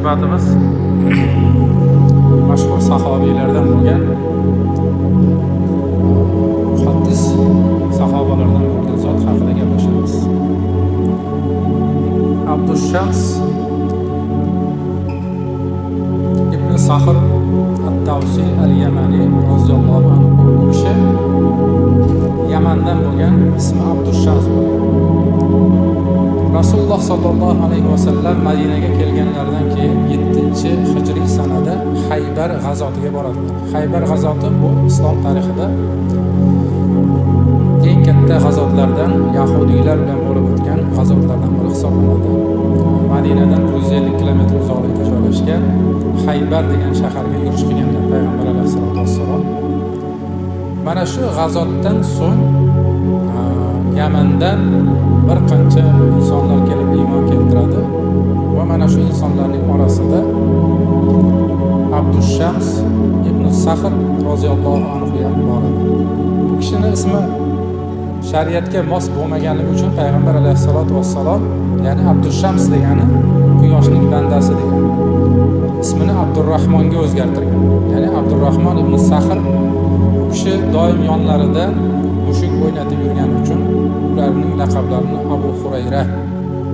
suhbatimiz mashhur sahobiylardan bo'lgan muhaddis sahobalardan bo'lgan zot haqida gaplashamiz. Abdushams ibn Sahr ad-Dawsi al-Yamani roziyallohu anhu. Bu kishi Yamandan bo'lgan, ismi Abdushams bo'lgan. Rasululloh sallallohu alayhi vasallam Madinaga kelganlaridan keyin 7-hijriy sanada Haybar g'azotiga boradilar. Haybar g'azoti bu islom tarixida eng katta g'azotlardan, yahudiylar bilan bo'lib o'tgan g'azotlardan biri hisoblanadi. Madinadan 150 kilometr uzoqlikda joylashgan Haybar degan shaharga yurish qilganlar payg'ambar alayhisolatu vassalom. Mana shu g'azotdan so'ng Yamandan bir qancha insonlar kelib iymon keltiradi va mana shu insonlarning orasida Abdushams ibn Sahr roziyallohu anhu ham bor edi. Bu kishining ismi shariatga mos bo'lmaganligi uchun payg'ambar alayhisolatu vassalom, ya'ni Abdushams degani quyoshning bandasi degan, ismini Abdurrahmonga o'zgartirgan. Ya'ni Abdurrahmon ibn Sahr kishi doim yonlarida mushuk o'ynatib yurgani uchun ularning laqablarini Abu Hurayra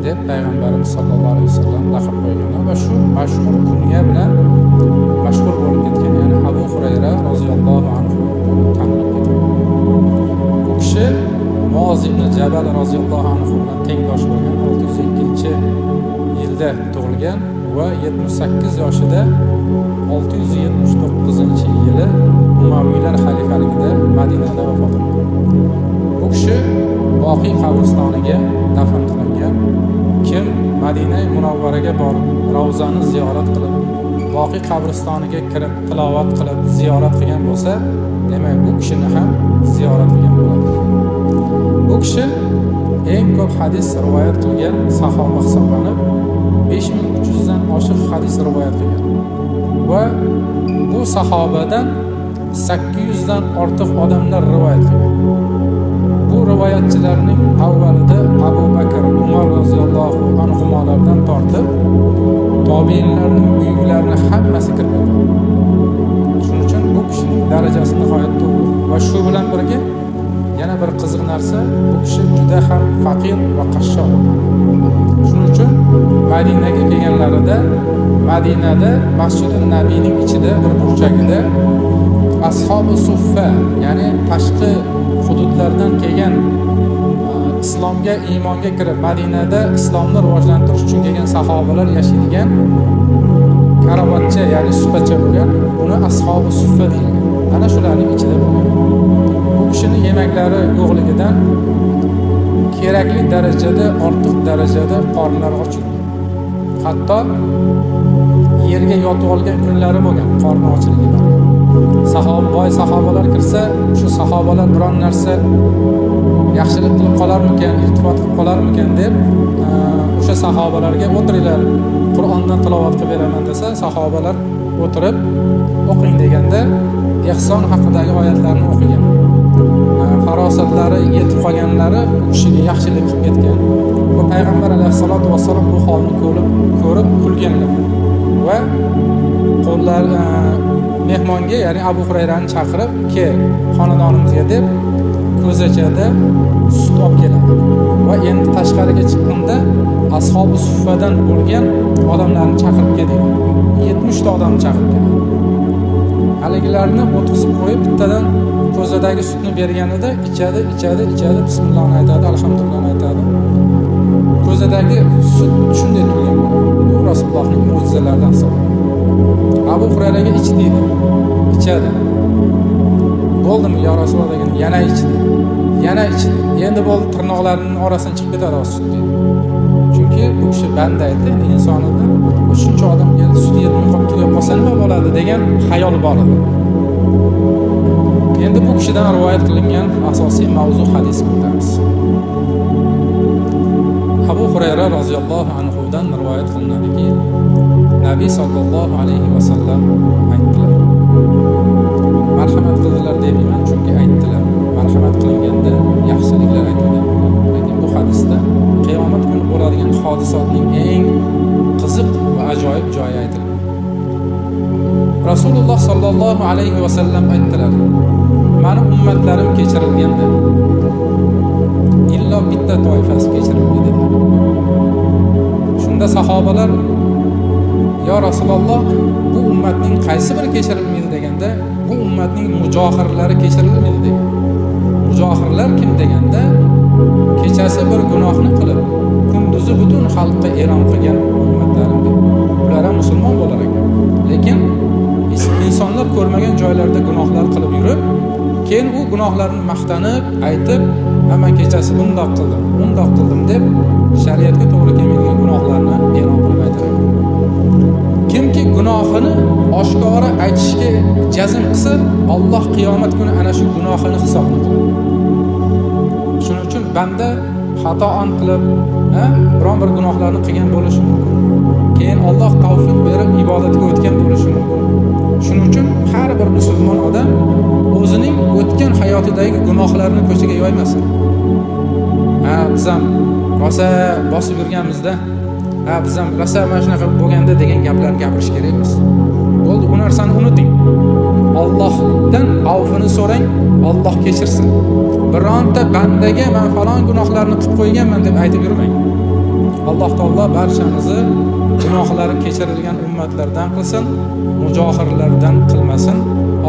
deb payg'ambarimiz sollallohu alayhi vasallam laqab qo'yganlar va shu mashhur kunya bilan mashhur bo'lib ketgan, ya'ni Abu Hurayra roziyallohu anhu tanilib ketgan. Bu kishi Muoz ibn Jabal roziyallohu anhu bilan tengdosh bo'lgan, 602-yilda tug'ilgan va 78 yoshida 679-yili Umaviylar xalifaligida Madinada vafot etgan. Bu kishi Boqiy qabristoniga dafn qilingan. Kim Madina Munavvaraga borib, Ravzani ziyorat qilib, Boqiy qabristoniga kirib, tilovat qilib, ziyorat qilgan bo'lsa, demak bu kishini ham ziyorat qilgan bo'ladi. Bu kishi eng ko'p hadis rivoyat qilgan sahoba hisoblanib, 5300 dan oshiq hadis rivoyat qilgan. Va bu sahobadan 800 dan ortiq odamlar rivoyat qilgan. Bu rivoyatchilarning avvalida Abu Bakr, Umar roziyallohu anhulardan tortib tobiinlarning buyuklarini hammasi kirgan. Shuning uchun bu kishining darajasi nihoyatda ulug' va shu bilan birga yana bir qiziq narsa, bu kishi juda ham faqir va qashshoq. Shuning uchun Madinaga kelganlarida Madinada Masjidun Nabiyning ichida bir burchagida ashabi suffa, ya'ni tashqi hududlardan kelgan islomga, iymonga kirib Madinada islomni rivojlantirish uchun kelgan sahobalar yashaydigan karavotcha, ya'ni supacha bo'lgan, buni ashabi suffa deyilgan. Ana shularning ichida bo'lgan. Bu kishining yemaklari yo'qligidan kerakli darajada, ortiq darajada qornlari ochilgan. Hatto yerga yotib olgan kunlari bo'lgan qorni ochilgan. Boy sahobalar kirsa, shu sahobalar biron narsa yaxshilik qilib qolarmikan, iltifot qilib qolarmikan deb o'sha sahobalarga o'tiringlar, Qur'ondan tilovat qilib beraman desa, sahobalar o'tirib o'qing deganda ihson haqidagi oyatlarni o'qigan. Farosatlari yetib qolganlari u kishiga yaxshilik qilib ketgan. Va payg'ambar alayhisolatu vassalom bu holni ko'rib kulganlar va qo'llar mehmonga, ya'ni Abu Hurayrani chaqirib, "Kel, xonadonimizga" deb ko'zachada sut olib keladi. Va endi tashqariga chiqqanda ashabi suffadan bo'lgan odamlarni chaqirib keldi. 70 ta odamni chaqirib keldi. Haligilarni o'tkazib qo'yib, bittadan ko'zadagi sutni berganida ichadi, bismillah aytadi, alhamdulillah aytadi. Ko'zadagi sut shunday turgan bo'ladi. Bu Rasulullohning mo'jizalaridan hisoblanadi. Abu Hurayraga ich deydi, ichadi. Bo'ldimi ya Rasululloh degan, yana ich deydi. Yana ich deydi. Endi bo'ldi, tirnoqlarining orasidan chiqib ketadi sut deydi. Chunki bu kishi banda edi, insonida shuncha odam keldi, sut yetmay qolib tugab qolsa nima bo'ladi degan xayol bor edi. Endi bu kishidan rivoyat qilingan asosiy mavzu hadis ko'ramiz. Abu Hurayra roziyallohu anhu dan rivoyat qilinadiki, Nabiy sallallohu alayhi vasallam aytdilar. Marhamat qildilar deyman, chunki aytdilar. Marhamat qilinganda yaxshiliklar aytilgan. Lekin bu hadisda qiyomat kuni bo'ladigan hodisotning eng qiziq qiziq va ajoyib joyi aytilgan. Rasululloh sallallohu alayhi va sallam aytdilar: "Mani ummatlarim kechirilganda illo bitta toifasi kechirilmaydi." Shunda sahobalar: "Ya Rasululloh, bu ummatning qaysi biri kechirilmaydi?" deganda, "Bu ummatning mujohirlari kechirilmaydi" degan. Mujohirlar kim deganda, kechasi bir gunohni qilib, kunduzi butun xalqqa e'lon qilgan ummatlarim deb. Ular ham musulmon bo'lar ekan. Lekin insonlar ko'rmagan joylarda gunohlar qilib yurib, keyin u gunohlarni maqtanib, aytib, "Men kechasi bundoq qildim" deb shariatga to'g'ri kelmaydigan gunohlarni e'lon qilib aytadi. Kimki gunohini oshkora aytishga jazm qilsa, Alloh qiyomat kuni ana shu gunohini hisobini qiladi. Shuning uchun banda xatoan qilib, biron bir gunohlarni qilgan bo'lishi mumkin. Keyin Alloh tavfiq berib ibodatga o'tgan bo'lishi mumkin. Shuning uchun har bir musulmon odam o'zining o'tgan hayotidagi gunohlarini ko'chaga yoymasin. Biz ham rosa bosib yurganmizda, biz ham rosa mana shunaqa bo'lganda degan gaplarni gapirish kerak emas. Bo'ldi, bu narsani unuting. Allohdan avfini so'rang, Alloh kechirsin. Bironta bandaga men falon gunohlarni qilib qo'yganman deb aytib yurmang. Alloh taolo barchamizni gunohlari kechirilgan ummatlardan qilsin, mujohirlardan qilmasin.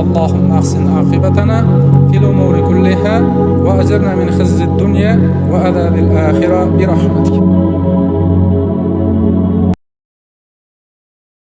Allohumma ahsin aqibatana fil umuri kulliha va ajirna min khizyid dunya va azabil akhirah bi rahmatik.